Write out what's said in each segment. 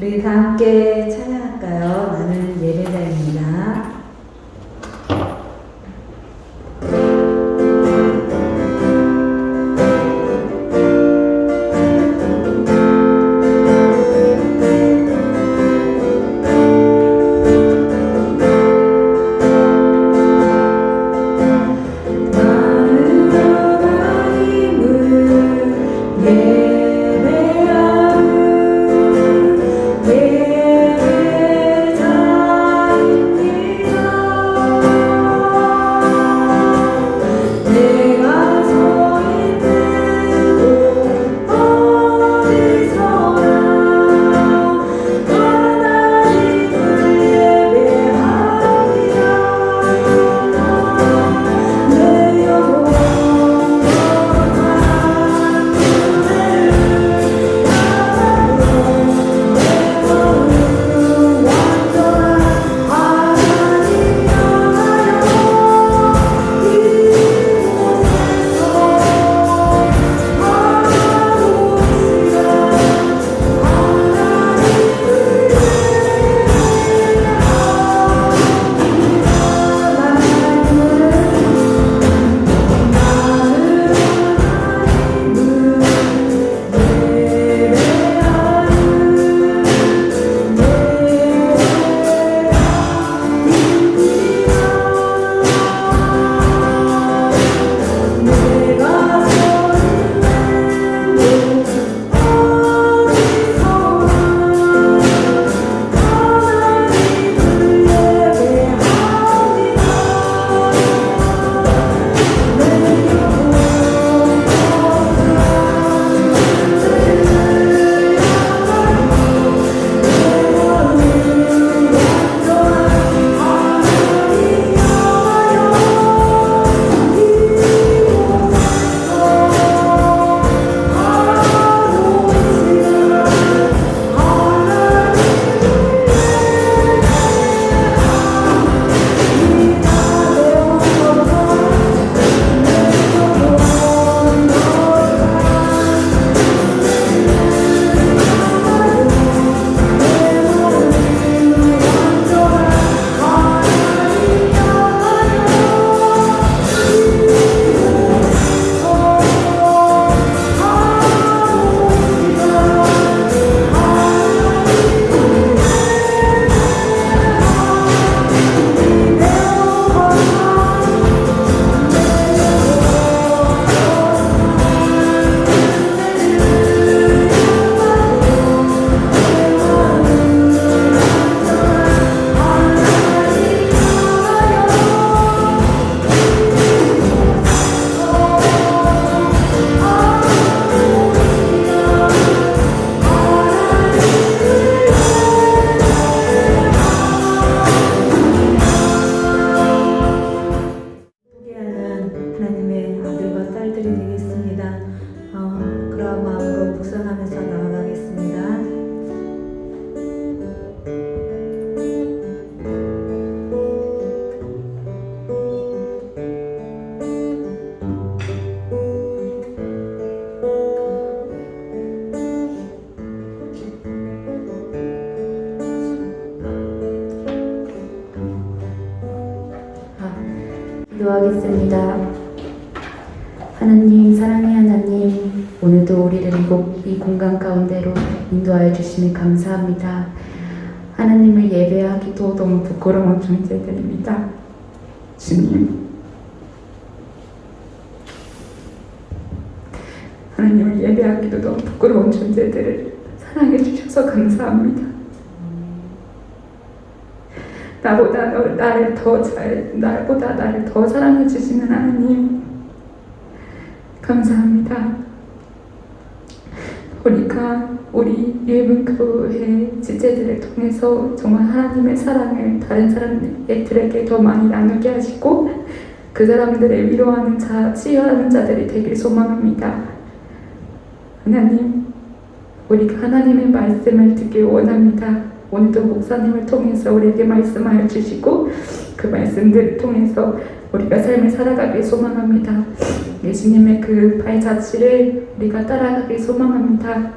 우리 다 함께 찬양할까요? 나는 예배자입니다. 그런 마음으로 묵상하면서 나아가겠습니다. 기도하겠습니다. 하나님, 사랑의 하나님, 오늘도 우리를 이 공간 가운데로 인도하여 주시니 감사합니다. 하나님을 예배하기도 너무 부끄러운 존재들입니다. 주님, 하나님을 예배하기도 너무 부끄러운 존재들을 사랑해 주셔서 감사합니다. 나보다 나를 더 사랑해 주시는 하나님, 감사합니다. 우리 예문교회 지체들을 통해서 정말 하나님의 사랑을 다른 사람들에게 더 많이 나누게 하시고 그 사람들을 위로하는 치유하는 자들이 되길 소망합니다. 하나님, 우리가 하나님의 말씀을 듣길 원합니다. 오늘도 목사님을 통해서 우리에게 말씀하여 주시고 그 말씀들을 통해서 우리가 삶을 살아가길 소망합니다. 예수님의 그 발자취를 우리가 따라가길 소망합니다.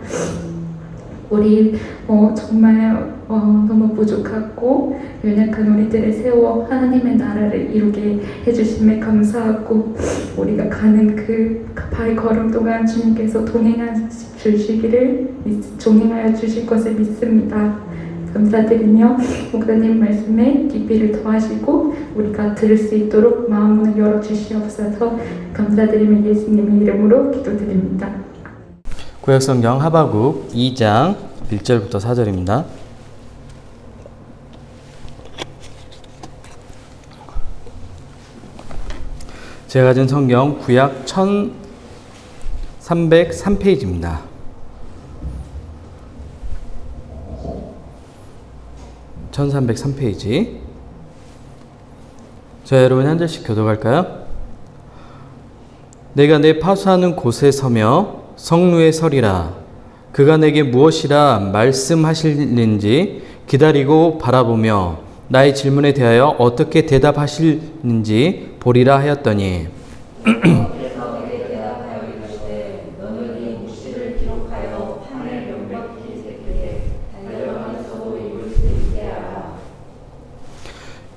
우리 정말 너무 부족하고 연약한 우리들을 세워 하나님의 나라를 이루게 해주심에 감사하고 우리가 가는 그 발걸음 동안 주님께서 동행하여 주실 것을 믿습니다. 감사드리며 목사님 말씀에 깊이를 더하시고 우리가 들을 수 있도록 마음문을 열어주시옵소서. 감사드리며 예수님의 이름으로 기도드립니다. 구약성경 하박국 2장 1절부터 4절입니다. 제가 가진 성경 구약 1303페이지입니다. (1303페이지) 자, 여러분 한 절씩 교독할까요? 내가 내 파수하는 곳에 서며 성루에 서리라. 그가 내게 무엇이라 말씀하실는지 기다리고 바라보며 나의 질문에 대하여 어떻게 대답하실는지 보리라 하였더니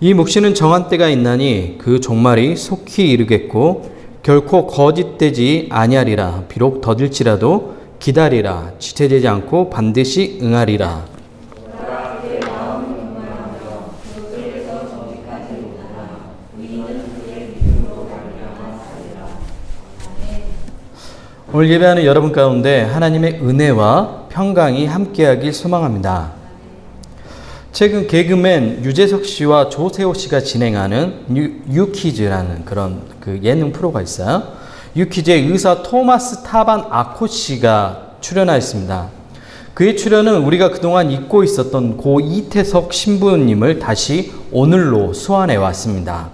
이 묵시는 정한 때가 있나니 그 종말이 속히 이르겠고 결코 거짓되지 아니하리라. 비록 더딜지라도 기다리라. 지체되지 않고 반드시 응하리라. 오늘 예배하는 여러분 가운데 하나님의 은혜와 평강이 함께하길 소망합니다. 최근 개그맨 유재석 씨와 조세호 씨가 진행하는 유퀴즈라는 그런 그 예능 프로가 있어요. 유퀴즈에 의사 토마스 타반 아코 씨가 출연하였습니다. 그의 출연은 우리가 그동안 잊고 있었던 고 이태석 신부님을 다시 오늘로 소환해 왔습니다.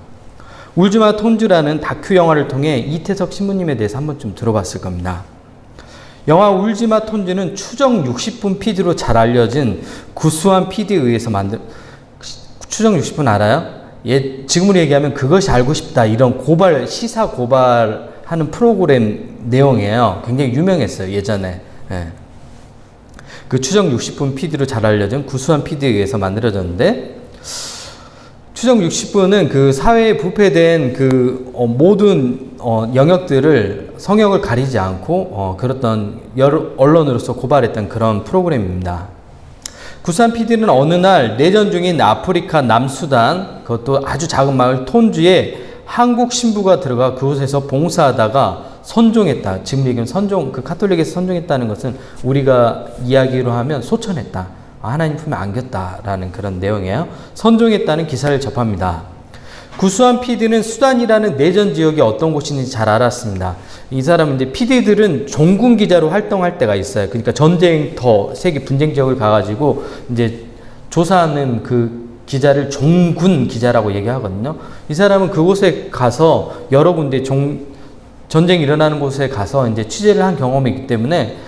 울즈마 톤즈라는 다큐 영화를 통해 이태석 신부님에 대해서 한번 좀 들어봤을 겁니다. 영화 울지마 톤즈는 추정 60분 PD로 잘 알려진 구수한 PD에 의해서 만든, 추정 60분 알아요? 지금으로 얘기하면 그것이 알고 싶다 이런 시사 고발하는 프로그램 내용이에요. 굉장히 유명했어요, 예전에. 예. 그 추정 60분 PD로 잘 알려진 구수한 PD에 의해서 만들어졌는데, 추정 60분은 그 사회에 부패된 그 모든 영역들을 성역을 가리지 않고 그랬던 언론으로서 고발했던 그런 프로그램입니다. 구수한 PD는 어느 날 내전 중인 아프리카 남수단, 그것도 아주 작은 마을 톤주에 한국 신부가 들어가 그곳에서 봉사하다가 선종했다. 지금 얘기는 그 카톨릭에서 선종했다는 것은 우리가 이야기로 하면 소천했다. 하나님 품에 안겼다라는 그런 내용이에요. 선종했다는 기사를 접합니다. 구수한 PD는 수단이라는 내전 지역이 어떤 곳인지 잘 알았습니다. 이 사람은 이제 PD들은 종군 기자로 활동할 때가 있어요. 그러니까 전쟁터, 세계 분쟁 지역을 가가지고 이제 조사하는 그 기자를 종군 기자라고 얘기하거든요. 이 사람은 그곳에 가서 여러 군데 전쟁이 일어나는 곳에 가서 이제 취재를 한 경험이 있기 때문에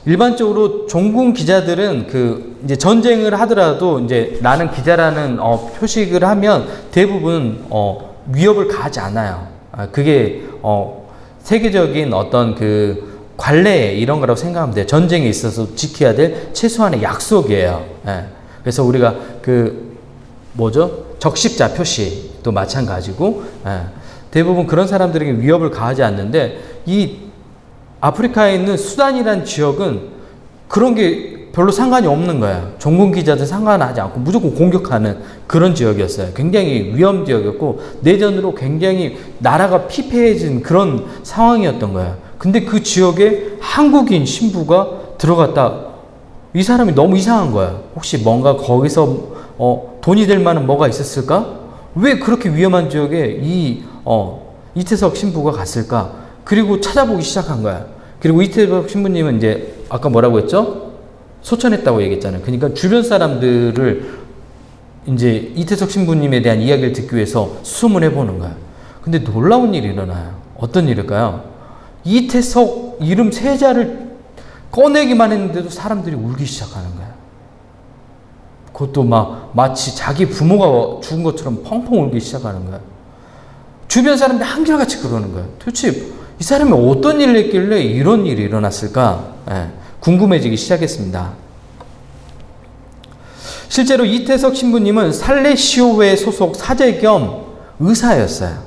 일반적으로 종군 기자들은 이제 전쟁을 하더라도 이제 나는 기자라는 표식을 하면 대부분 위협을 가하지 않아요. 그게 세계적인 어떤 그 관례 이런 거라고 생각하면 돼요. 전쟁에 있어서 지켜야 될 최소한의 약속이에요. 예. 그래서 우리가 적십자 표시도 마찬가지고, 예. 대부분 그런 사람들에게 위협을 가하지 않는데, 이 아프리카에 있는 수단이라는 지역은 그런 게 별로 상관이 없는 거예요. 종군 기자들 상관하지 않고 무조건 공격하는 그런 지역이었어요. 굉장히 위험 지역이었고 내전으로 굉장히 나라가 피폐해진 그런 상황이었던 거예요. 근데 그 지역에 한국인 신부가 들어갔다. 이 사람이 너무 이상한 거예요. 혹시 뭔가 거기서 돈이 될 만한 뭐가 있었을까? 왜 그렇게 위험한 지역에 이태석 신부가 갔을까? 그리고 찾아보기 시작한 거야. 그리고 이태석 신부님은 이제 아까 뭐라고 했죠? 소천했다고 얘기했잖아요. 그러니까 주변 사람들을 이제 이태석 신부님에 대한 이야기를 듣기 위해서 수소문해 보는 거야. 근데 놀라운 일이 일어나요. 어떤 일일까요? 이태석 이름 세자를 꺼내기만 했는데도 사람들이 울기 시작하는 거야. 그것도 마치 자기 부모가 죽은 것처럼 펑펑 울기 시작하는 거야. 주변 사람들이 한결같이 그러는 거야. 도대체 이 사람이 어떤 일을 했길래 이런 일이 일어났을까? 예, 궁금해지기 시작했습니다. 실제로 이태석 신부님은 살레시오회 소속 사제 겸 의사였어요.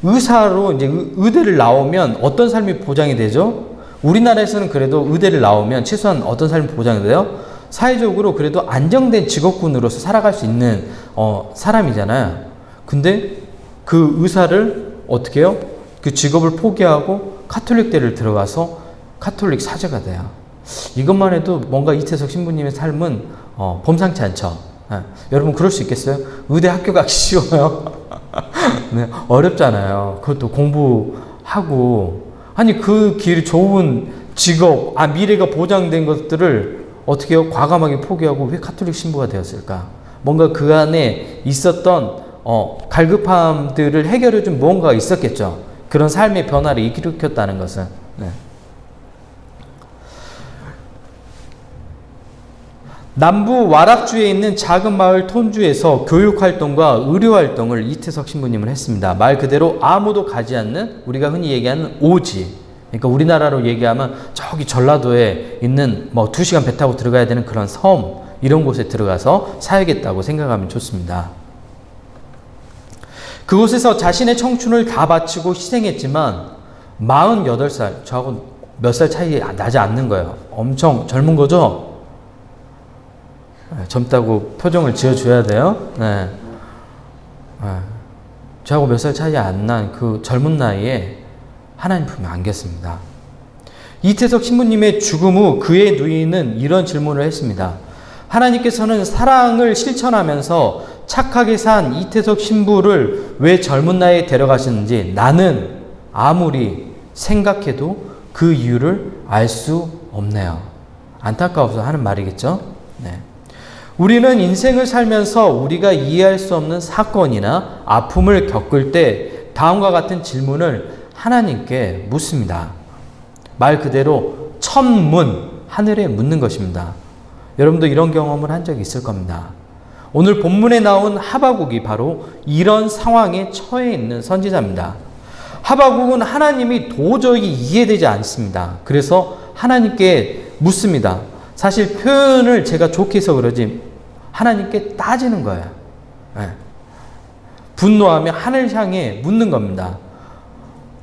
의사로 이제 의대를 나오면 어떤 삶이 보장이 되죠? 우리나라에서는 그래도 의대를 나오면 최소한 어떤 삶이 보장이 돼요? 사회적으로 그래도 안정된 직업군으로서 살아갈 수 있는 사람이잖아요. 근데 그 의사를 어떻게 해요? 그 직업을 포기하고 카톨릭대를 들어가서 카톨릭 사제가 돼요. 이것만 해도 뭔가 이태석 신부님의 삶은 범상치 않죠. 여러분 그럴 수 있겠어요? 의대 학교 가기 쉬워요? 네, 어렵잖아요. 그것도 공부하고 아니 그 길 좋은 직업, 미래가 보장된 것들을 어떻게 해요? 과감하게 포기하고 왜 카톨릭 신부가 되었을까? 뭔가 그 안에 있었던 갈급함들을 해결해 준 무언가가 있었겠죠. 그런 삶의 변화를 일으켰다는 것은. 네. 남부 와락주에 있는 작은 마을 톤주에서 교육활동과 의료활동을 이태석 신부님은 했습니다. 말 그대로 아무도 가지 않는 우리가 흔히 얘기하는 오지. 그러니까 우리나라로 얘기하면 저기 전라도에 있는 2시간 배 타고 들어가야 되는 그런 섬 이런 곳에 들어가서 살겠다고 생각하면 좋습니다. 그곳에서 자신의 청춘을 다 바치고 희생했지만 48살, 저하고 몇 살 차이 나지 않는 거예요. 엄청 젊은 거죠? 젊다고 표정을 지어줘야 돼요. 네. 저하고 몇 살 차이 안 난 그 젊은 나이에 하나님 품에 안겼습니다. 이태석 신부님의 죽음 후 그의 누이는 이런 질문을 했습니다. 하나님께서는 사랑을 실천하면서 착하게 산 이태석 신부를 왜 젊은 나이에 데려가셨는지 나는 아무리 생각해도 그 이유를 알 수 없네요. 안타까워서 하는 말이겠죠? 네. 우리는 인생을 살면서 우리가 이해할 수 없는 사건이나 아픔을 겪을 때 다음과 같은 질문을 하나님께 묻습니다. 말 그대로 천문, 하늘에 묻는 것입니다. 여러분도 이런 경험을 한 적이 있을 겁니다. 오늘 본문에 나온 하박국이 바로 이런 상황에 처해 있는 선지자입니다. 하박국은 하나님이 도저히 이해되지 않습니다. 그래서 하나님께 묻습니다. 사실 표현을 제가 좋게 해서 그러지 하나님께 따지는 거예요. 네. 분노하며 하늘 향해 묻는 겁니다.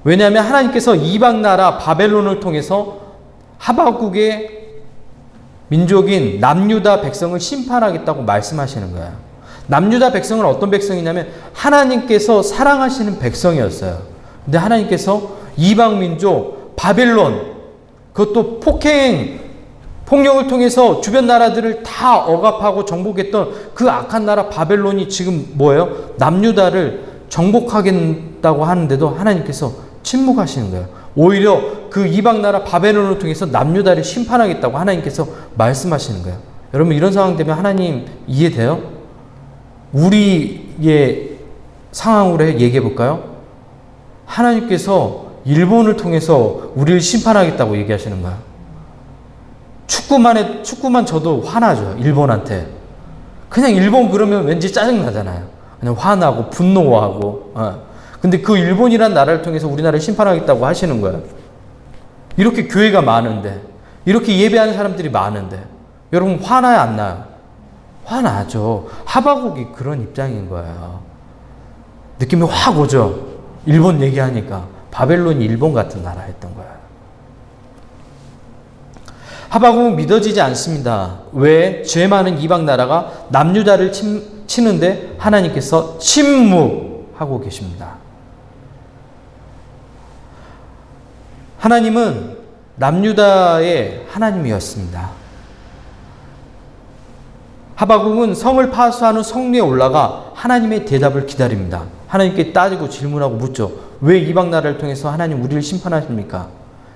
왜냐하면 하나님께서 이방 나라 바벨론을 통해서 하박국의 민족인 남유다 백성을 심판하겠다고 말씀하시는 거예요. 남유다 백성은 어떤 백성이냐면 하나님께서 사랑하시는 백성이었어요. 근데 하나님께서 이방 민족 바벨론, 그것도 폭력을 통해서 주변 나라들을 다 억압하고 정복했던 그 악한 나라 바벨론이 지금 뭐예요? 남유다를 정복하겠다고 하는데도 하나님께서 침묵하시는 거예요. 오히려 그 이방 나라 바벨론을 통해서 남유다를 심판하겠다고 하나님께서 말씀하시는 거예요. 여러분 이런 상황 되면 하나님 이해돼요? 우리의 상황으로 얘기해 볼까요? 하나님께서 일본을 통해서 우리를 심판하겠다고 얘기하시는 거예요. 축구만 저도 화나죠. 일본한테. 그냥 일본 그러면 왠지 짜증나잖아요. 그냥 화나고 분노하고. 근데 그 일본이란 나라를 통해서 우리나라를 심판하겠다고 하시는 거예요. 이렇게 교회가 많은데, 이렇게 예배하는 사람들이 많은데, 여러분 화나요 안 나요? 화나죠. 하박국이 그런 입장인 거예요. 느낌이 확 오죠. 일본 얘기하니까 바벨론이 일본 같은 나라였던 거예요. 하박국은 믿어지지 않습니다. 왜? 죄 많은 이방 나라가 남유다를 치는데 하나님께서 침묵하고 계십니다. 하나님은 남유다의 하나님이었습니다. 하박국은 성을 파수하는 성리에 올라가 하나님의 대답을 기다립니다. 하나님께 따지고 질문하고 묻죠. 왜 이방 나라를 통해서 하나님 우리를 심판하십니까?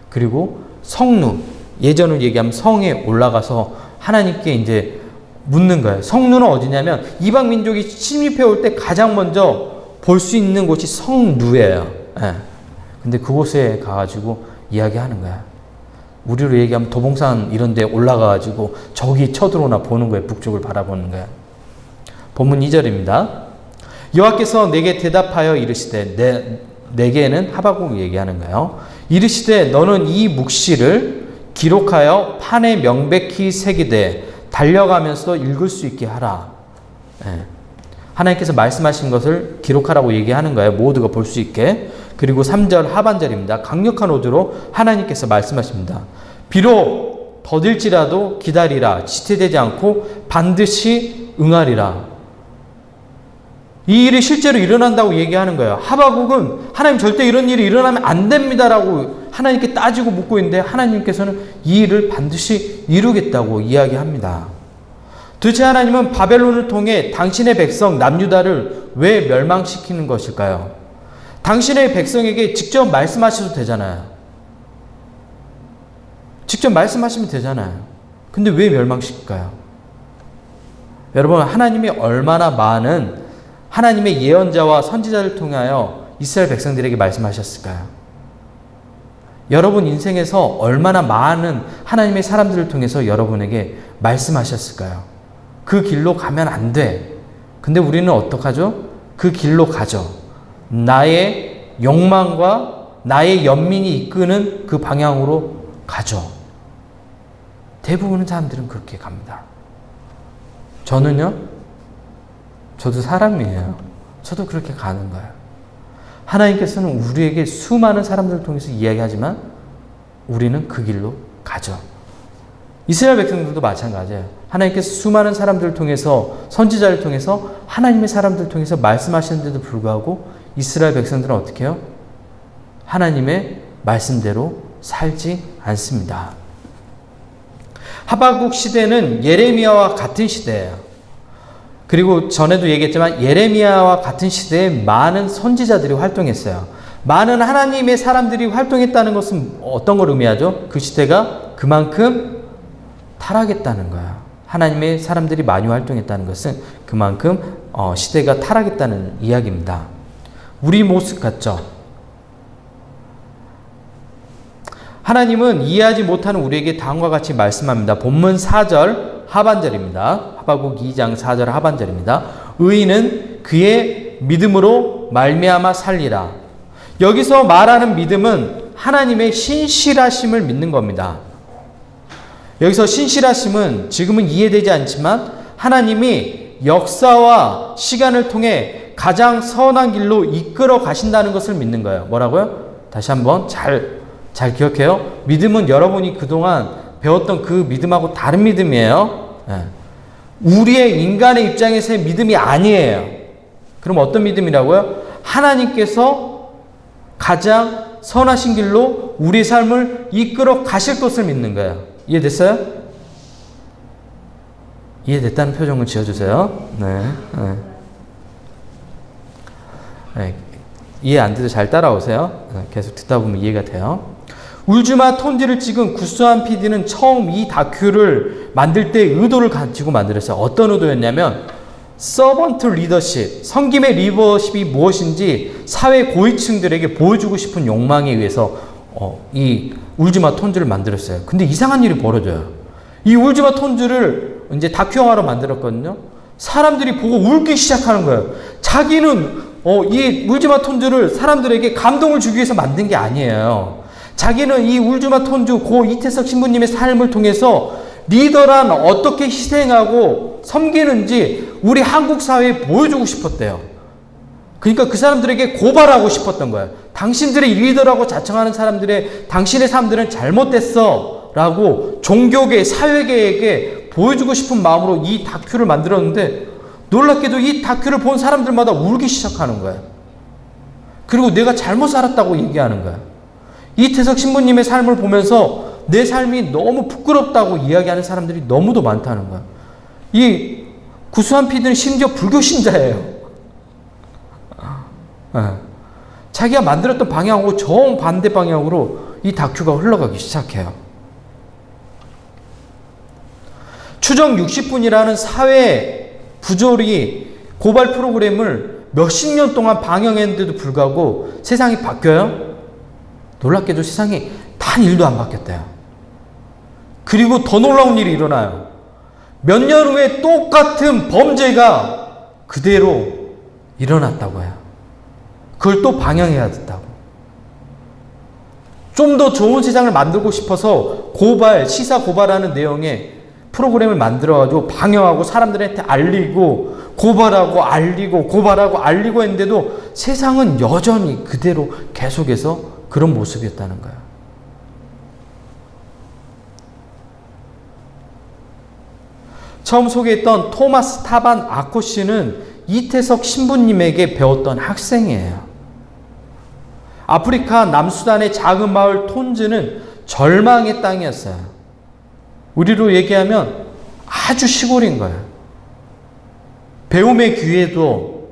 그리고 성루, 예전을 얘기하면 성에 올라가서 하나님께 이제 묻는 거예요. 성루는 어디냐면 이방 민족이 침입해 올 때 가장 먼저 볼 수 있는 곳이 성루예요. 예. 근데 그곳에 가가지고 이야기하는 거야. 우리로 얘기하면 도봉산 이런 데 올라가가지고 저기 쳐들어오나 보는 거예요. 북쪽을 바라보는 거야. 본문 2절입니다. 여호와께서 내게 대답하여 이르시되, 내게는 하박국 얘기하는 거예요. 이르시되 너는 이 묵시를 기록하여 판에 명백히 새기되 달려가면서 읽을 수 있게 하라. 예. 하나님께서 말씀하신 것을 기록하라고 얘기하는 거예요. 모두가 볼 수 있게. 그리고 3절 하반절입니다. 강력한 어조로 하나님께서 말씀하십니다. 비록 더딜지라도 기다리라. 지체되지 않고 반드시 응하리라. 이 일이 실제로 일어난다고 얘기하는 거예요. 하박국은 하나님 절대 이런 일이 일어나면 안 됩니다라고 하나님께 따지고 묻고 있는데 하나님께서는 이 일을 반드시 이루겠다고 이야기합니다. 도대체 하나님은 바벨론을 통해 당신의 백성 남유다를 왜 멸망시키는 것일까요? 당신의 백성에게 직접 말씀하셔도 되잖아요. 직접 말씀하시면 되잖아요. 근데 왜 멸망시킬까요? 여러분, 하나님이 얼마나 많은 하나님의 예언자와 선지자를 통하여 이스라엘 백성들에게 말씀하셨을까요? 여러분 인생에서 얼마나 많은 하나님의 사람들을 통해서 여러분에게 말씀하셨을까요? 그 길로 가면 안 돼. 근데 우리는 어떡하죠? 그 길로 가죠. 나의 욕망과 나의 연민이 이끄는 그 방향으로 가죠. 대부분의 사람들은 그렇게 갑니다. 저는요? 저도 사람이에요. 저도 그렇게 가는 거예요. 하나님께서는 우리에게 수많은 사람들을 통해서 이야기하지만 우리는 그 길로 가죠. 이스라엘 백성들도 마찬가지예요. 하나님께서 수많은 사람들을 통해서 선지자를 통해서 하나님의 사람들을 통해서 말씀하시는데도 불구하고 이스라엘 백성들은 어떻게 해요? 하나님의 말씀대로 살지 않습니다. 하박국 시대는 예레미야와 같은 시대예요. 그리고 전에도 얘기했지만 예레미야와 같은 시대에 많은 선지자들이 활동했어요. 많은 하나님의 사람들이 활동했다는 것은 어떤 걸 의미하죠? 그 시대가 그만큼 타락했다는 거야. 하나님의 사람들이 많이 활동했다는 것은 그만큼 시대가 타락했다는 이야기입니다. 우리 모습 같죠? 하나님은 이해하지 못하는 우리에게 다음과 같이 말씀합니다. 본문 4절 하반절입니다. 하박국 2장 4절 하반절입니다. 의인은 그의 믿음으로 말미암아 살리라. 여기서 말하는 믿음은 하나님의 신실하심을 믿는 겁니다. 여기서 신실하심은 지금은 이해되지 않지만 하나님이 역사와 시간을 통해 가장 선한 길로 이끌어 가신다는 것을 믿는 거예요. 뭐라고요? 다시 한번 잘 기억해요. 믿음은 여러분이 그동안 배웠던 그 믿음하고 다른 믿음이에요. 우리의 인간의 입장에서의 믿음이 아니에요. 그럼 어떤 믿음이라고요? 하나님께서 가장 선하신 길로 우리 삶을 이끌어 가실 것을 믿는 거예요. 이해됐어요? 이해됐다는 표정을 지어주세요. 네. 이해 안 돼도 잘 따라오세요. 계속 듣다 보면 이해가 돼요. 울주마 톤지를 찍은 구스한 PD는 처음 이 다큐를 만들 때 의도를 가지고 만들었어요. 어떤 의도였냐면 서번트 리더십, 섬김의 리더십이 무엇인지 사회 고위층들에게 보여주고 싶은 욕망에 의해서 이 울주마 톤즈를 만들었어요. 근데 이상한 일이 벌어져요. 이 울주마 톤즈를 이제 다큐 영화로 만들었거든요. 사람들이 보고 울기 시작하는 거예요. 자기는 이 울주마 톤즈를 사람들에게 감동을 주기 위해서 만든 게 아니에요. 자기는 이 울주마 톤즈 고 이태석 신부님의 삶을 통해서 리더란 어떻게 희생하고 섬기는지 우리 한국 사회에 보여주고 싶었대요. 그러니까 그 사람들에게 고발하고 싶었던 거예요. 당신들의 리더라고 자청하는 사람들의 당신의 삶들은 잘못됐어 라고 종교계, 사회계에게 보여주고 싶은 마음으로 이 다큐를 만들었는데 놀랍게도 이 다큐를 본 사람들마다 울기 시작하는 거예요. 그리고 내가 잘못 살았다고 얘기하는 거예요. 이태석 신부님의 삶을 보면서 내 삶이 너무 부끄럽다고 이야기하는 사람들이 너무도 많다는 거예요. 이 구수한 PD는 심지어 불교 신자예요. 자기가 만들었던 방향하고 정반대 방향으로 이 다큐가 흘러가기 시작해요. 추정 60분이라는 사회 부조리 고발 프로그램을 몇십 년 동안 방영했는데도 불구하고 세상이 바뀌어요? 놀랍게도 세상이 단 일도 안 바뀌었대요. 그리고 더 놀라운 일이 일어나요. 몇 년 후에 똑같은 범죄가 그대로 일어났다고 해요. 그걸 또 방영해야 됐다고. 좀 더 좋은 세상을 만들고 싶어서 시사 고발하는 내용에 프로그램을 만들어가지고 방영하고 사람들한테 알리고 고발하고 알리고 고발하고 알리고 했는데도 세상은 여전히 그대로 계속해서 그런 모습이었다는 거예요. 처음 소개했던 토마스 타반 아코시는 이태석 신부님에게 배웠던 학생이에요. 아프리카 남수단의 작은 마을 톤즈는 절망의 땅이었어요. 우리로 얘기하면 아주 시골인 거예요. 배움의 기회도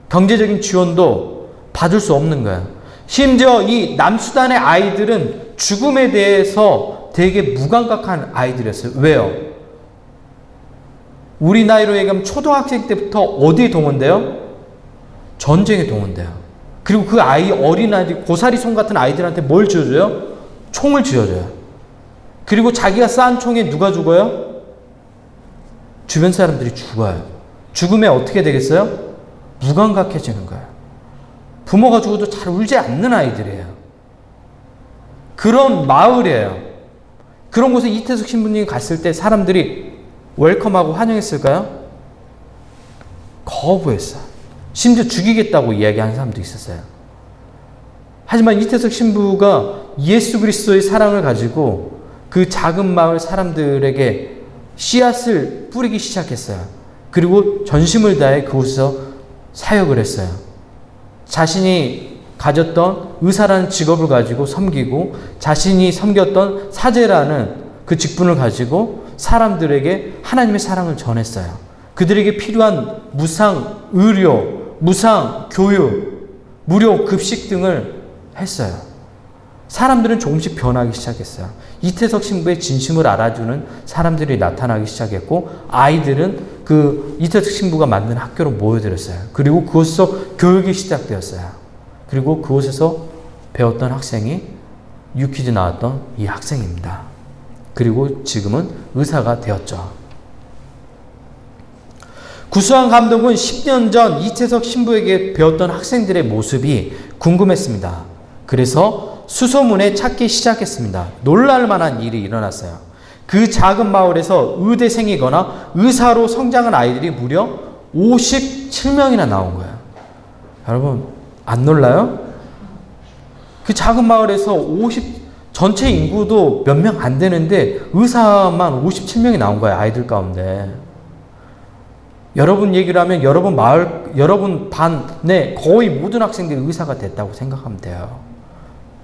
경제적인 지원도 받을 수 없는 거예요. 심지어 이 남수단의 아이들은 죽음에 대해서 되게 무감각한 아이들이었어요. 왜요? 우리 나이로 얘기하면 초등학생 때부터 어디에 동원돼요? 전쟁에 동원돼요. 그리고 그 아이, 어린아이들, 고사리 손 같은 아이들한테 뭘 쥐어줘요? 총을 쥐어줘요. 그리고 자기가 싼 총에 누가 죽어요? 주변 사람들이 죽어요. 죽음에 어떻게 되겠어요? 무감각해지는 거예요. 부모가 죽어도 잘 울지 않는 아이들이에요. 그런 마을이에요. 그런 곳에 이태석 신부님이 갔을 때 사람들이 웰컴하고 환영했을까요? 거부했어요. 심지어 죽이겠다고 이야기하는 사람도 있었어요. 하지만 이태석 신부가 예수 그리스도의 사랑을 가지고 그 작은 마을 사람들에게 씨앗을 뿌리기 시작했어요. 그리고 전심을 다해 그곳에서 사역을 했어요. 자신이 가졌던 의사라는 직업을 가지고 섬기고 자신이 섬겼던 사제라는 그 직분을 가지고 사람들에게 하나님의 사랑을 전했어요. 그들에게 필요한 무상 의료, 무상 교육, 무료 급식 등을 했어요. 사람들은 조금씩 변하기 시작했어요. 이태석 신부의 진심을 알아주는 사람들이 나타나기 시작했고 아이들은 그 이태석 신부가 만든 학교로 모여들었어요. 그리고 그곳에서 교육이 시작되었어요. 그리고 그곳에서 배웠던 학생이 유퀴즈 나왔던 이 학생입니다. 그리고 지금은 의사가 되었죠. 구수한 감독은 10년 전 이태석 신부에게 배웠던 학생들의 모습이 궁금했습니다. 그래서 수소문에 찾기 시작했습니다. 놀랄 만한 일이 일어났어요. 그 작은 마을에서 의대생이거나 의사로 성장한 아이들이 무려 57명이나 나온 거예요. 여러분 안 놀라요? 그 작은 마을에서 전체 인구도 몇 명 안 되는데 의사만 57명이 나온 거예요. 아이들 가운데. 여러분 얘기를 하면 여러분 반에 거의 모든 학생들이 의사가 됐다고 생각하면 돼요.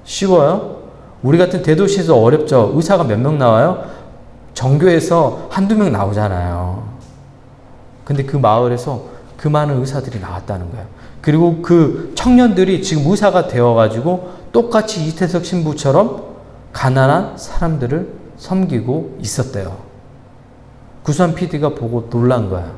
쉬워요? 우리 같은 대도시에서 어렵죠. 의사가 몇 명 나와요? 정교에서 한두 명 나오잖아요. 근데 그 마을에서 그 많은 의사들이 나왔다는 거예요. 그리고 그 청년들이 지금 의사가 되어가지고 똑같이 이태석 신부처럼 가난한 사람들을 섬기고 있었대요. 구수한 PD가 보고 놀란 거야.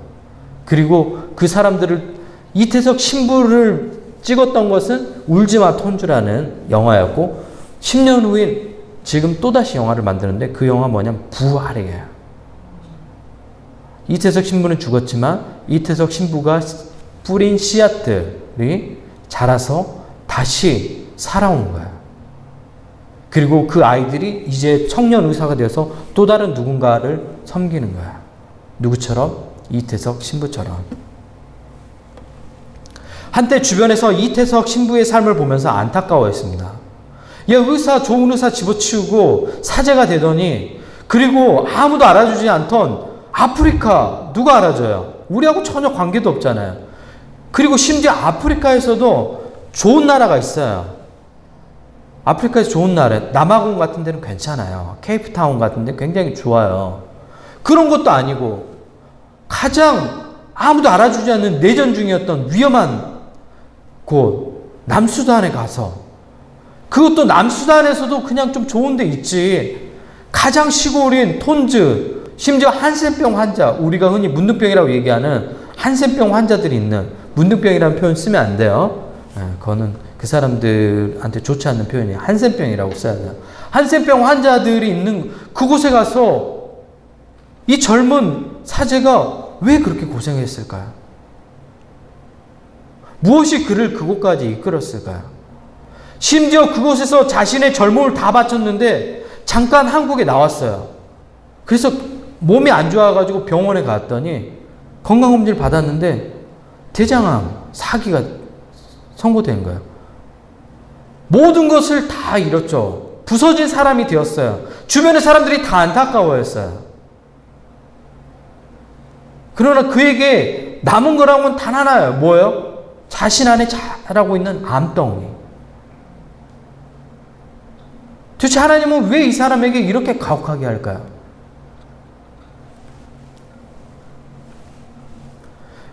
그리고 그 사람들을 이태석 신부를 찍었던 것은 울지마 톤주라는 영화였고 10년 후인 지금 또다시 영화를 만드는데 그 영화 뭐냐면 부활이에요. 이태석 신부는 죽었지만 이태석 신부가 뿌린 씨앗들이 자라서 다시 살아온 거예요. 그리고 그 아이들이 이제 청년 의사가 되어서 또 다른 누군가를 섬기는 거야. 누구처럼? 이태석 신부처럼. 한때 주변에서 이태석 신부의 삶을 보면서 안타까워했습니다. 얘 의사, 좋은 의사 집어치우고 사제가 되더니 그리고 아무도 알아주지 않던 아프리카 누가 알아줘요? 우리하고 전혀 관계도 없잖아요. 그리고 심지어 아프리카에서도 좋은 나라가 있어요. 아프리카에서 좋은 나라, 남아공 같은 데는 괜찮아요. 케이프타운 같은 데 굉장히 좋아요. 그런 것도 아니고 가장 아무도 알아주지 않는 내전 중이었던 위험한 곳 남수단에 가서 그것도 남수단에서도 그냥 좀 좋은 데 있지. 가장 시골인 톤즈, 심지어 한센병 환자, 우리가 흔히 문둥병이라고 얘기하는 한센병 환자들이 있는, 문둥병이라는 표현 쓰면 안 돼요. 그거는 그 사람들한테 좋지 않는 표현이에요. 한센병이라고 써야 돼요. 한센병 환자들이 있는 그곳에 가서 이 젊은 사제가 왜 그렇게 고생했을까요? 무엇이 그를 그곳까지 이끌었을까요? 심지어 그곳에서 자신의 젊음을 다 바쳤는데 잠깐 한국에 나왔어요. 그래서 몸이 안 좋아가지고 병원에 갔더니 건강검진을 받았는데 대장암 4기가 선고된 거예요. 모든 것을 다 잃었죠. 부서진 사람이 되었어요. 주변의 사람들이 다 안타까워했어요. 그러나 그에게 남은 거라고는 단 하나예요. 뭐예요? 자신 안에 자라고 있는 암덩이. 도대체 하나님은 왜 이 사람에게 이렇게 가혹하게 할까요?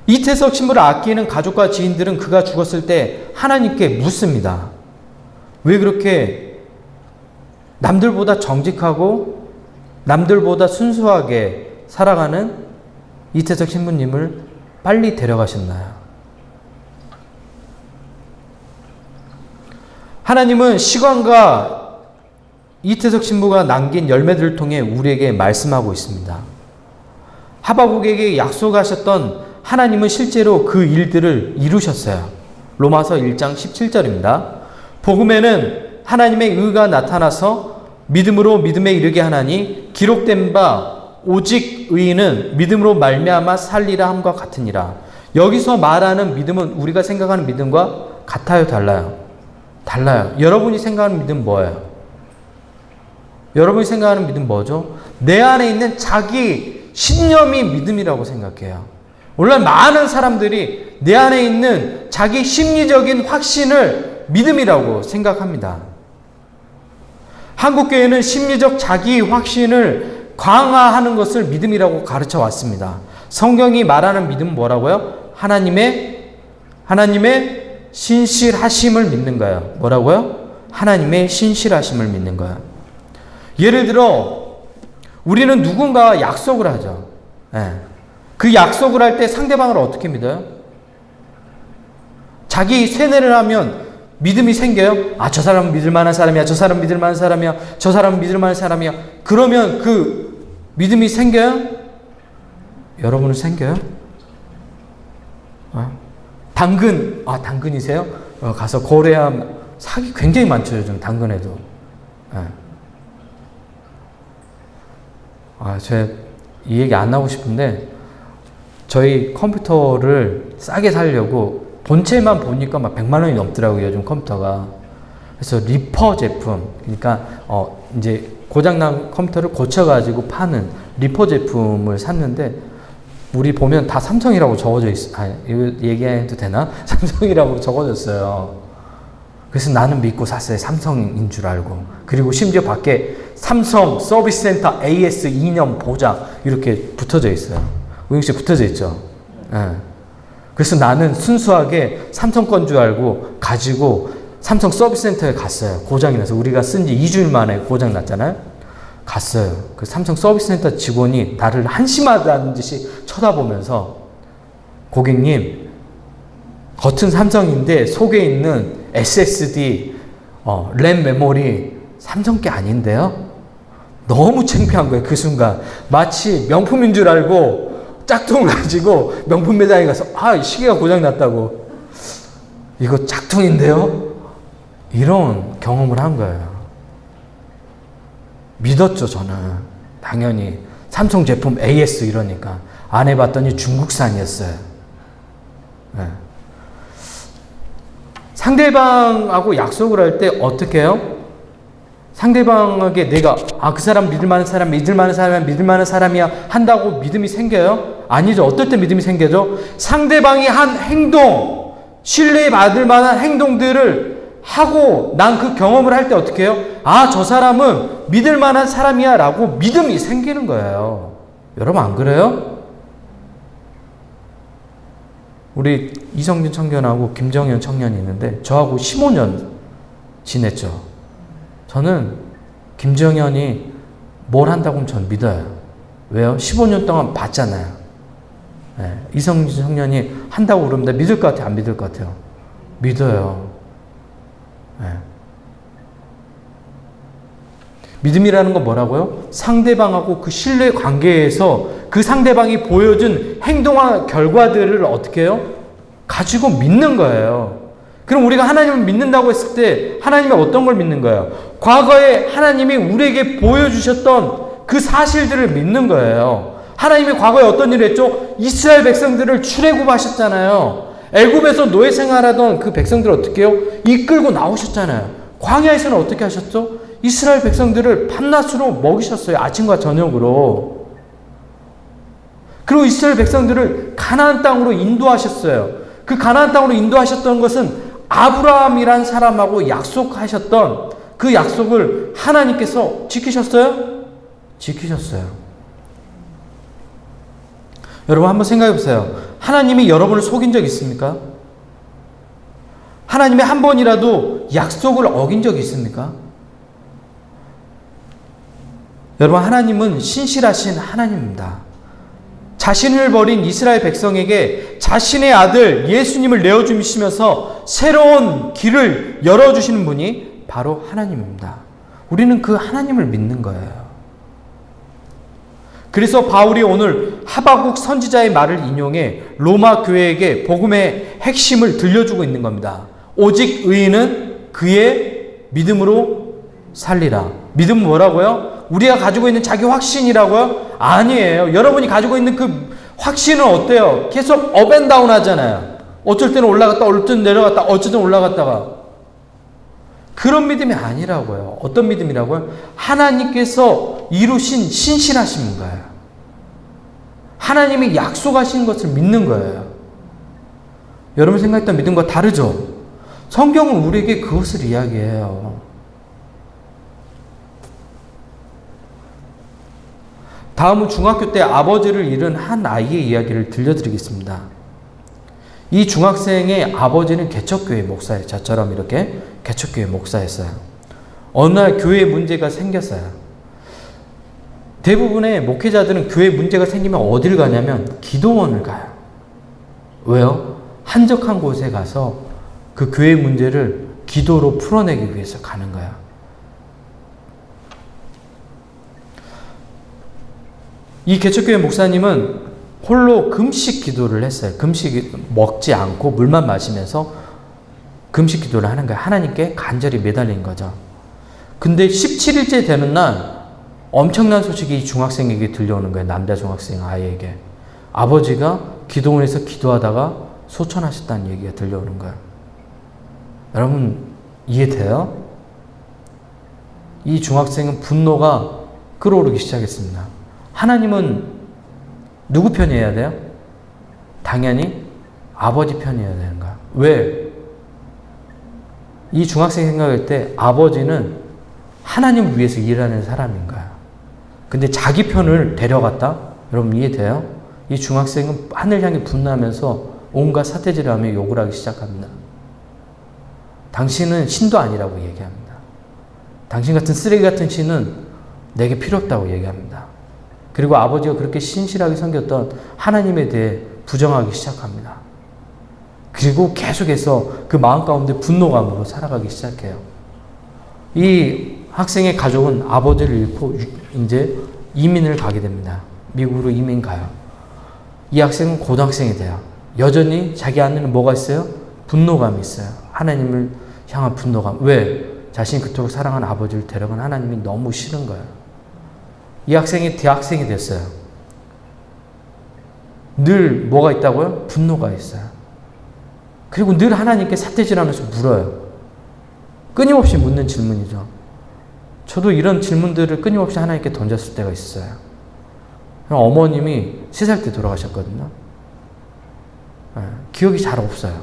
이태석 신부를 아끼는 가족과 지인들은 그가 죽었을 때 하나님께 묻습니다. 왜 그렇게 남들보다 정직하고 남들보다 순수하게 살아가는 이태석 신부님을 빨리 데려가셨나요? 하나님은 시간과 이태석 신부가 남긴 열매들을 통해 우리에게 말씀하고 있습니다. 하바국에게 약속하셨던 하나님은 실제로 그 일들을 이루셨어요. 로마서 1장 17절입니다. 복음에는 하나님의 의가 나타나서 믿음으로 믿음에 이르게 하나니 기록된 바 오직 의인은 믿음으로 말미암아 살리라 함과 같으니라. 여기서 말하는 믿음은 우리가 생각하는 믿음과 같아요, 달라요? 달라요. 여러분이 생각하는 믿음 뭐예요? 여러분이 생각하는 믿음 뭐죠? 내 안에 있는 자기 신념이 믿음이라고 생각해요. 오늘날 많은 사람들이 내 안에 있는 자기 심리적인 확신을 믿음이라고 생각합니다. 한국교회는 심리적 자기 확신을 강화하는 것을 믿음이라고 가르쳐 왔습니다. 성경이 말하는 믿음은 뭐라고요? 하나님의 신실하심을 믿는 거예요. 뭐라고요? 하나님의 신실하심을 믿는 거예요. 예를 들어 우리는 누군가와 약속을 하죠. 그 약속을 할 때 상대방을 어떻게 믿어요? 자기 세뇌를 하면 믿음이 생겨요? 아, 저 사람은 믿을 만한 사람이야. 저 사람은 믿을 만한 사람이야. 저 사람은 믿을 만한 사람이야. 그러면 그 믿음이 생겨요? 여러분은 생겨요? 당근이세요? 가서 거래하면 사기 굉장히 많죠. 요즘 당근에도. 제가 이 얘기 안 하고 싶은데 저희 컴퓨터를 싸게 사려고 본체만 보니까 막 100만 원이 넘더라고요. 요즘 컴퓨터가. 그래서 리퍼 제품, 그러니까 이제 고장난 컴퓨터를 고쳐가지고 파는 리퍼 제품을 샀는데 우리 보면 다 삼성이라고 적어져 있어요. 이거 얘기해도 되나? 삼성이라고 적어졌어요. 그래서 나는 믿고 샀어요. 삼성인 줄 알고. 그리고 심지어 밖에 삼성 서비스 센터 AS 2년 보장 이렇게 붙어져 있어요. 우영 씨 붙어져 있죠? 그래서 나는 순수하게 삼성 건 줄 알고 가지고 삼성 서비스 센터에 갔어요. 고장이 나서. 우리가 쓴 지 2주일 만에 고장 났잖아요. 갔어요. 그 삼성 서비스 센터 직원이 나를 한심하다는 듯이 쳐다보면서 고객님, 겉은 삼성인데 속에 있는 SSD, 램 메모리 삼성 게 아닌데요? 너무 창피한 거예요. 그 순간. 마치 명품인 줄 알고 짝퉁을 가지고 명품 매장에 가서 시계가 고장 났다고. 이거 짝퉁인데요? 이런 경험을 한 거예요. 믿었죠, 저는. 당연히. 삼성 제품 AS 이러니까. 안 해봤더니 중국산이었어요. 상대방하고 약속을 할 때 어떻게 해요? 상대방에게 내가 그 사람 믿을 만한 사람이야 한다고 믿음이 생겨요? 아니죠. 어떨 때 믿음이 생겨죠? 상대방이 한 행동, 신뢰받을 만한 행동들을 하고 난 그 경험을 할 때 어떻게 해요? 저 사람은 믿을 만한 사람이야 라고 믿음이 생기는 거예요. 여러분 안 그래요? 우리 이성균 청년하고 김정현 청년이 있는데 저하고 15년 지냈죠. 저는 김정현이 뭘 한다고 하면 전 믿어요. 왜요? 15년 동안 봤잖아요. 이성균 청년이 한다고 그러면 나 믿을 것 같아요? 안 믿을 것 같아요? 믿어요. 믿음이라는 건 뭐라고요? 상대방하고 그 신뢰 관계에서 그 상대방이 보여준 행동과 결과들을 어떻게 해요? 가지고 믿는 거예요. 그럼 우리가 하나님을 믿는다고 했을 때 하나님이 어떤 걸 믿는 거예요? 과거에 하나님이 우리에게 보여주셨던 그 사실들을 믿는 거예요. 하나님이 과거에 어떤 일을 했죠? 이스라엘 백성들을 출애굽하셨잖아요. 애굽에서 노예 생활하던 그 백성들을 어떻게 해요? 이끌고 나오셨잖아요. 광야에서는 어떻게 하셨죠? 이스라엘 백성들을 밤낮으로 먹이셨어요. 아침과 저녁으로. 그리고 이스라엘 백성들을 가나안 땅으로 인도하셨어요. 그 가나안 땅으로 인도하셨던 것은 아브라함이란 사람하고 약속하셨던 그 약속을 하나님께서 지키셨어요? 지키셨어요. 여러분 한번 생각해 보세요. 하나님이 여러분을 속인 적 있습니까? 하나님이 한 번이라도 약속을 어긴 적이 있습니까? 여러분, 하나님은 신실하신 하나님입니다. 자신을 버린 이스라엘 백성에게 자신의 아들 예수님을 내어주시면서 새로운 길을 열어주시는 분이 바로 하나님입니다. 우리는 그 하나님을 믿는 거예요. 그래서 바울이 오늘 하박국 선지자의 말을 인용해 로마 교회에게 복음의 핵심을 들려주고 있는 겁니다. 오직 의인은 그의 믿음으로 살리라. 믿음은 뭐라고요? 우리가 가지고 있는 자기 확신이라고요? 아니에요. 여러분이 가지고 있는 그 확신은 어때요? 계속 업앤다운 하잖아요. 어쩔 때는 올라갔다, 어쩔 때는 내려갔다, 어쩔 때는 올라갔다가. 그런 믿음이 아니라고요. 어떤 믿음이라고요? 하나님께서 이루신 신실하신 거예요. 하나님이 약속하신 것을 믿는 거예요. 여러분 생각했던 믿음과 다르죠? 성경은 우리에게 그것을 이야기해요. 다음은 중학교 때 아버지를 잃은 한 아이의 이야기를 들려드리겠습니다. 이 중학생의 아버지는 개척교회 목사예요. 저처럼 이렇게 개척교회 목사였어요. 어느 날 교회에 문제가 생겼어요. 대부분의 목회자들은 교회 문제가 생기면 어딜 가냐면 기도원을 가요. 왜요? 한적한 곳에 가서 그 교회 문제를 기도로 풀어내기 위해서 가는 거야. 이 개척교회 목사님은 홀로 금식 기도를 했어요. 금식 먹지 않고 물만 마시면서 금식 기도를 하는 거예요. 하나님께 간절히 매달린 거죠. 근데 17일째 되는 날 엄청난 소식이 이 중학생에게 들려오는 거예요. 남자 중학생 아이에게. 아버지가 기도원에서 기도하다가 소천하셨다는 얘기가 들려오는 거예요. 여러분 이해돼요? 이 중학생은 분노가 끓어오르기 시작했습니다. 하나님은 누구 편이어야 돼요? 당연히 아버지 편이어야 되는 거야. 왜? 이 중학생이 생각할 때 아버지는 하나님을 위해서 일하는 사람인 거야. 근데 자기 편을 데려갔다? 여러분 이해돼요? 이 중학생은 하늘 향해 분노하면서 온갖 사태질을 하며 욕을 하기 시작합니다. 당신은 신도 아니라고 얘기합니다. 당신 같은 쓰레기 같은 신은 내게 필요 없다고 얘기합니다. 그리고 아버지가 그렇게 신실하게 섬겼던 하나님에 대해 부정하기 시작합니다. 그리고 계속해서 그 마음 가운데 분노감으로 살아가기 시작해요. 이 학생의 가족은 아버지를 잃고 이제 이민을 가게 됩니다. 미국으로 이민 가요. 이 학생은 고등학생이 돼요. 여전히 자기 안에는 뭐가 있어요? 분노감이 있어요. 하나님을 향한 분노감. 왜? 자신이 그토록 사랑한 아버지를 데려간 하나님이 너무 싫은 거예요. 이 학생이 대학생이 됐어요. 늘 뭐가 있다고요? 분노가 있어요. 그리고 늘 하나님께 사태질하면서 물어요. 끊임없이 묻는 질문이죠. 저도 이런 질문들을 끊임없이 하나님께 던졌을 때가 있어요. 어머님이 3살 때 돌아가셨거든요. 기억이 잘 없어요.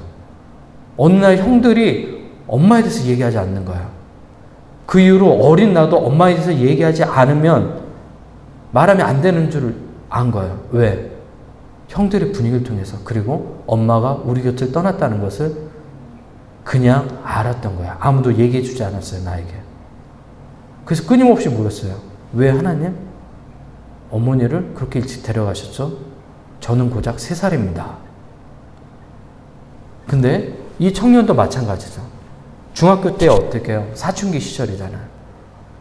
어느 날 형들이 엄마에 대해서 얘기하지 않는 거예요. 그 이후로 어린 나도 엄마에 대해서 얘기하지 않으면 말하면 안 되는 줄 안 거예요. 왜? 형들의 분위기를 통해서. 그리고 엄마가 우리 곁을 떠났다는 것을 그냥 알았던 거야. 아무도 얘기해 주지 않았어요, 나에게. 그래서 끊임없이 물었어요. 왜 하나님? 어머니를 그렇게 일찍 데려가셨죠? 저는 고작 3살입니다. 근데 이 청년도 마찬가지죠. 중학교 때 어떻게 해요? 사춘기 시절이잖아요.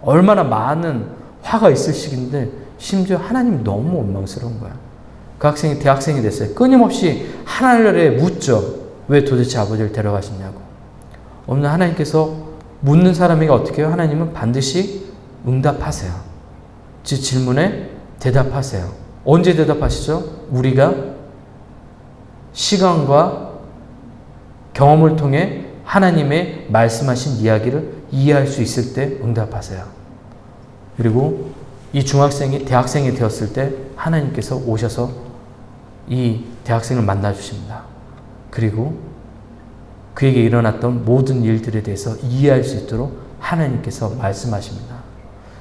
얼마나 많은 화가 있을 시기인데 심지어 하나님 너무 원망스러운 거야. 그 학생이 대학생이 됐어요. 끊임없이 하나님에 묻죠. 왜 도대체 아버지를 데려가셨냐고. 어느 날 하나님께서 묻는 사람에게 어떻게 해요? 하나님은 반드시 응답하세요. 제 질문에 대답하세요. 언제 대답하시죠? 우리가 시간과 경험을 통해 하나님의 말씀하신 이야기를 이해할 수 있을 때 응답하세요. 그리고 이 중학생이 대학생이 되었을 때 하나님께서 오셔서 이 대학생을 만나 주십니다. 그리고 그에게 일어났던 모든 일들에 대해서 이해할 수 있도록 하나님께서 말씀하십니다.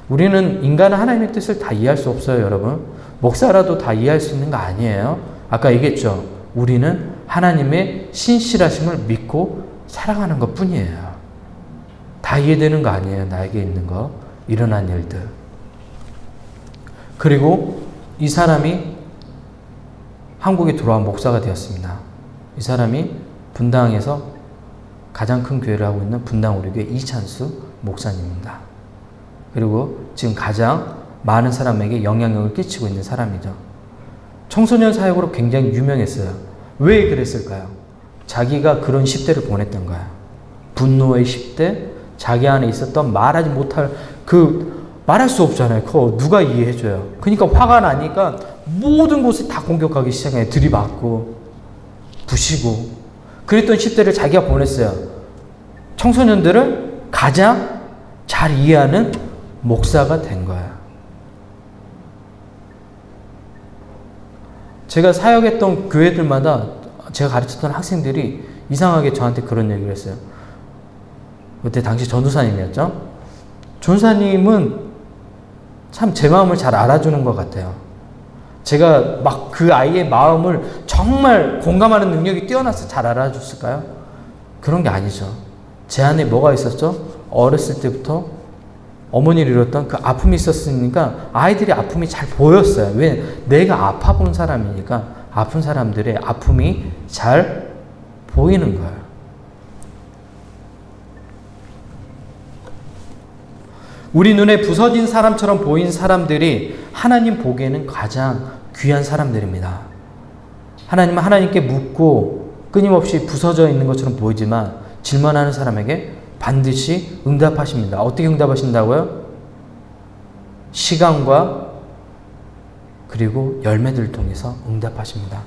우리는 인간은 하나님의 뜻을 다 이해할 수 없어요, 여러분. 목사라도 다 이해할 수 있는 거 아니에요. 아까 얘기했죠. 우리는 하나님의 신실하심을 믿고 살아가는 것 뿐이에요. 다 이해되는 거 아니에요. 나에게 있는 거, 일어난 일들. 그리고 이 사람이 한국에 돌아와 목사가 되었습니다. 이 사람이 분당에서 가장 큰 교회를 하고 있는 분당 우리교회 이찬수 목사님입니다. 그리고 지금 가장 많은 사람에게 영향력을 끼치고 있는 사람이죠. 청소년 사역으로 굉장히 유명했어요. 왜 그랬을까요? 자기가 그런 10대를 보냈던 거야. 분노의 10대, 자기 안에 있었던 말하지 못할 말할 수 없잖아요. 그거 누가 이해해줘요. 그러니까 화가 나니까 모든 곳에 다 공격하기 시작해요. 들이받고 부시고. 그랬던 10대를 자기가 보냈어요. 청소년들을 가장 잘 이해하는 목사가 된 거야. 제가 사역했던 교회들마다 제가 가르쳤던 학생들이 이상하게 저한테 그런 얘기를 했어요. 그때 당시 전도사님이었죠. 전도사님은 참 제 마음을 잘 알아주는 것 같아요. 제가 막 그 아이의 마음을 정말 공감하는 능력이 뛰어나서 잘 알아줬을까요? 그런 게 아니죠. 제 안에 뭐가 있었죠? 어렸을 때부터 어머니를 잃었던 그 아픔이 있었으니까 아이들이 아픔이 잘 보였어요. 왜? 내가 아파 본 사람이니까 아픈 사람들의 아픔이 잘 보이는 거예요. 우리 눈에 부서진 사람처럼 보인 사람들이 하나님 보기에는 가장 귀한 사람들입니다. 하나님은 하나님께 묻고 끊임없이 부서져 있는 것처럼 보이지만 질문하는 사람에게 반드시 응답하십니다. 어떻게 응답하신다고요? 시간과 그리고 열매들을 통해서 응답하십니다.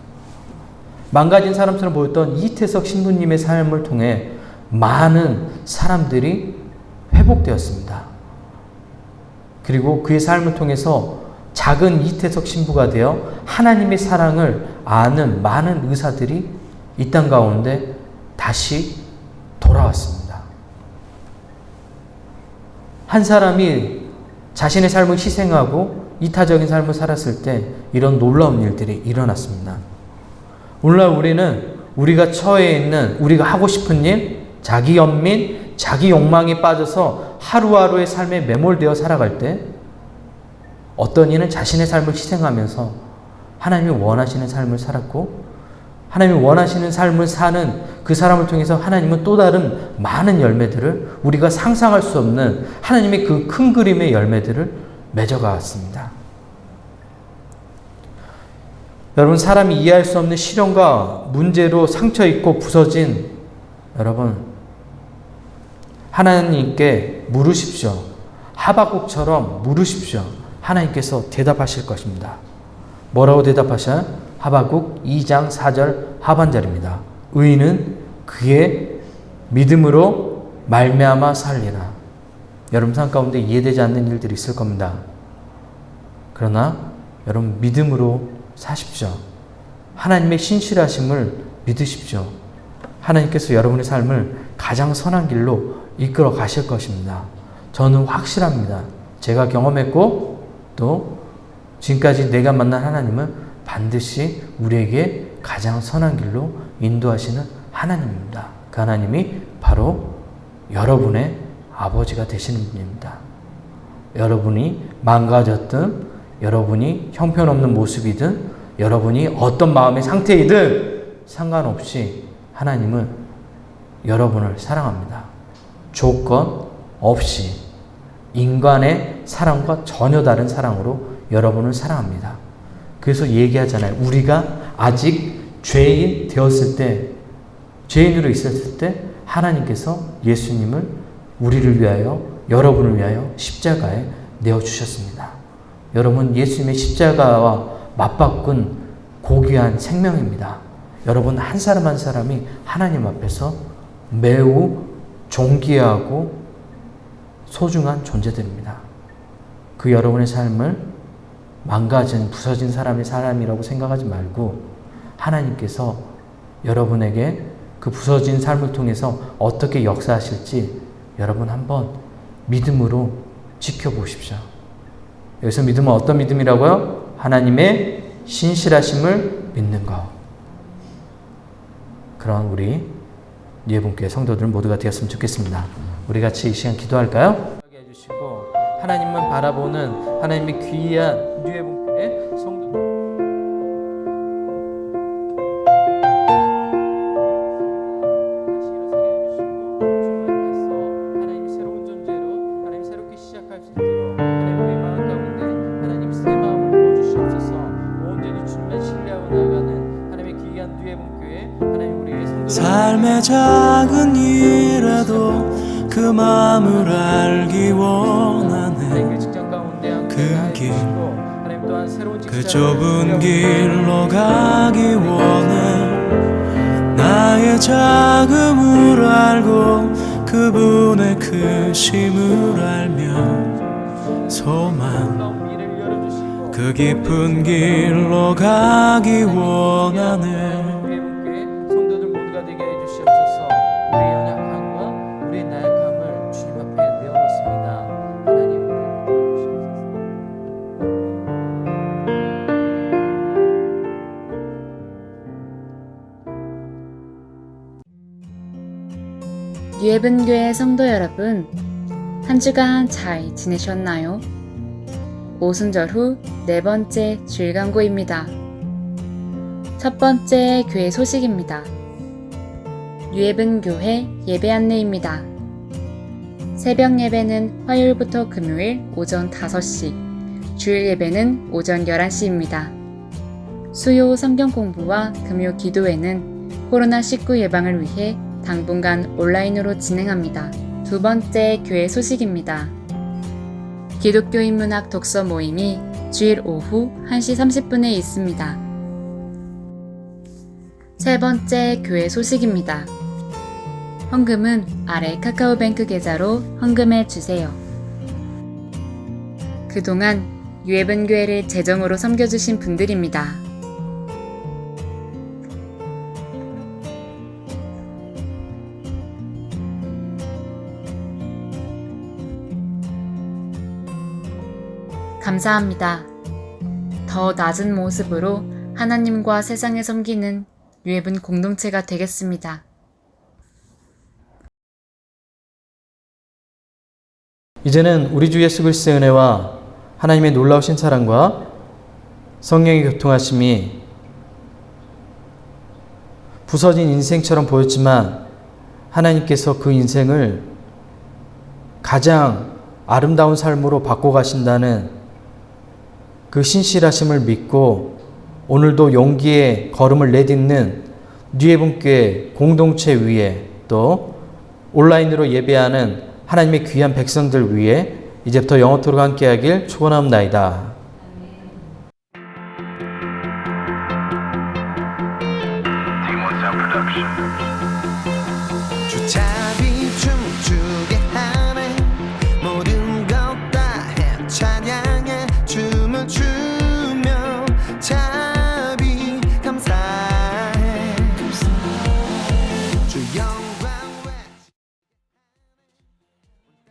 망가진 사람처럼 보였던 이태석 신부님의 삶을 통해 많은 사람들이 회복되었습니다. 그리고 그의 삶을 통해서 작은 이태석 신부가 되어 하나님의 사랑을 아는 많은 의사들이 이 땅 가운데 다시 돌아왔습니다. 한 사람이 자신의 삶을 희생하고 이타적인 삶을 살았을 때 이런 놀라운 일들이 일어났습니다. 오늘날 우리는 우리가 처해 있는, 우리가 하고 싶은 일, 자기 연민, 자기 욕망에 빠져서 하루하루의 삶에 매몰되어 살아갈 때 어떤 이는 자신의 삶을 희생하면서 하나님이 원하시는 삶을 살았고, 하나님이 원하시는 삶을 사는 그 사람을 통해서 하나님은 또 다른 많은 열매들을, 우리가 상상할 수 없는 하나님의 그 큰 그림의 열매들을 맺어가왔습니다. 여러분, 사람이 이해할 수 없는 시련과 문제로 상처입고 부서진 여러분, 하나님께 물으십시오. 하박국처럼 물으십시오. 하나님께서 대답하실 것입니다. 뭐라고 대답하셔요? 하박국 2장 4절 하반절입니다. 의인은 그의 믿음으로 말미암아 살리라. 여러분 삶 가운데 이해되지 않는 일들이 있을 겁니다. 그러나 여러분 믿음으로 사십시오. 하나님의 신실하심을 믿으십시오. 하나님께서 여러분의 삶을 가장 선한 길로 이끌어 가실 것입니다. 저는 확실합니다. 제가 경험했고 또 지금까지 내가 만난 하나님은 반드시 우리에게 가장 선한 길로 인도하시는 하나님입니다. 그 하나님이 바로 여러분의 아버지가 되시는 분입니다. 여러분이 망가졌든, 여러분이 형편없는 모습이든, 여러분이 어떤 마음의 상태이든 상관없이 하나님은 여러분을 사랑합니다. 조건 없이 인간의 사랑과 전혀 다른 사랑으로 여러분을 사랑합니다. 그래서 얘기하잖아요. 우리가 아직 죄인 되었을 때, 죄인으로 있었을 때 하나님께서 예수님을 우리를 위하여, 여러분을 위하여 십자가에 내어주셨습니다. 여러분, 예수님의 십자가와 맞바꾼 고귀한 생명입니다. 여러분, 한 사람 한 사람이 하나님 앞에서 매우 존귀하고 소중한 존재들입니다. 그 여러분의 삶을 망가진, 부서진 사람의 삶이라고 생각하지 말고 하나님께서 여러분에게 그 부서진 삶을 통해서 어떻게 역사하실지 여러분 한번 믿음으로 지켜보십시오. 여기서 믿음은 어떤 믿음이라고요? 하나님의 신실하심을 믿는 것. 그런 우리 예분교회 성도들 모두가 되었으면 좋겠습니다. 우리 같이 이 시간 기도할까요? 해주시고 하나님만 바라보는 하나님의 귀한 예분교회 성도들. 삶의 작은 일에도 그 마음을 알기 원하네. 그 길, 그 좁은 길로 가기 원해. 나의 작음을 알고 그분의 크심을 알며 소망, 그 깊은 길로 가기 원하네. 뉴에븐교회 성도 여러분, 한 주간 잘 지내셨나요? 오순절 후 네 번째 주일 강고입니다. 첫 번째 교회 소식입니다. 뉴에븐교회 예배 안내입니다. 새벽 예배는 화요일부터 금요일 오전 5시, 주일 예배는 오전 11시입니다. 수요 성경 공부와 금요 기도회는 코로나19 예방을 위해 당분간 온라인으로 진행합니다. 두 번째 교회 소식입니다. 기독교 인문학 독서 모임이 주일 오후 1시 30분에 있습니다. 세 번째 교회 소식입니다. 헌금은 아래 카카오뱅크 계좌로 헌금해 주세요. 그동안 유해분교회를 재정으로 섬겨주신 분들입니다. 감사합니다. 더 낮은 모습으로 하나님과 세상을 섬기는 유해분 공동체가 되겠습니다. 이제는 우리 주 예수 그리스도의 은혜와 하나님의 놀라우신 사랑과 성령의 교통하심이 부서진 인생처럼 보였지만 하나님께서 그 인생을 가장 아름다운 삶으로 바꿔가신다는 그 신실하심을 믿고 오늘도 용기의 걸음을 내딛는 뉴에븐교회 공동체 위에 또 온라인으로 예배하는 하나님의 귀한 백성들 위에 이제부터 영원토록 함께하길 축원합니다. Team 1 Sound Production.